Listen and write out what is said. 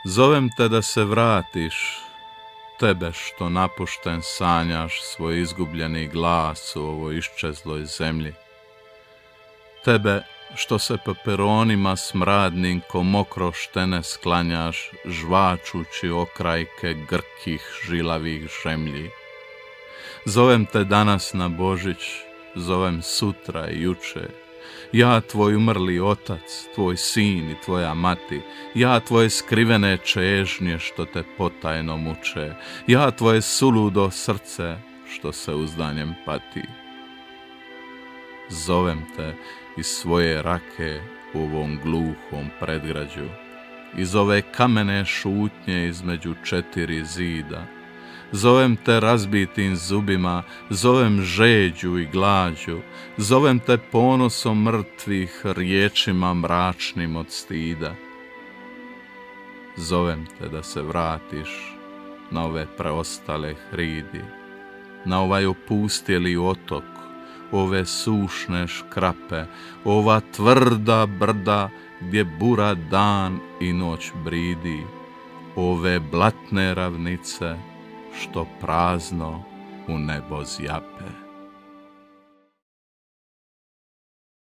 Zovem te da se vratiš, tebe što napušten sanjaš svoj izgubljeni glas u ovoj iščezloj zemlji. Tebe što se peperonima smradnim ko mokro štene sklanjaš, žvačući okrajke grkih žilavih žemlji. Zovem te danas na Božić, zovem sutra i juče. Ja tvoj umrli otac, tvoj sin i tvoja mati, ja tvoje skrivene čežnje što te potajno muče, ja tvoje suludo srce što se uzdanjem pati. Zovem te iz svoje rake u ovom gluhom predgrađu, iz ove kamene šutnje između 4 zida. Zovem te razbitim zubima, zovem žeđu i glađu, zovem te ponosom mrtvih riječima mračnim od stida. Zovem te da se vratiš na ove preostale hridi, na ovaj opustjeli otok, ove sušne škrape, ova tvrda brda gdje bura dan i noć bridi, ove blatne ravnice što prazno u nebo zjape.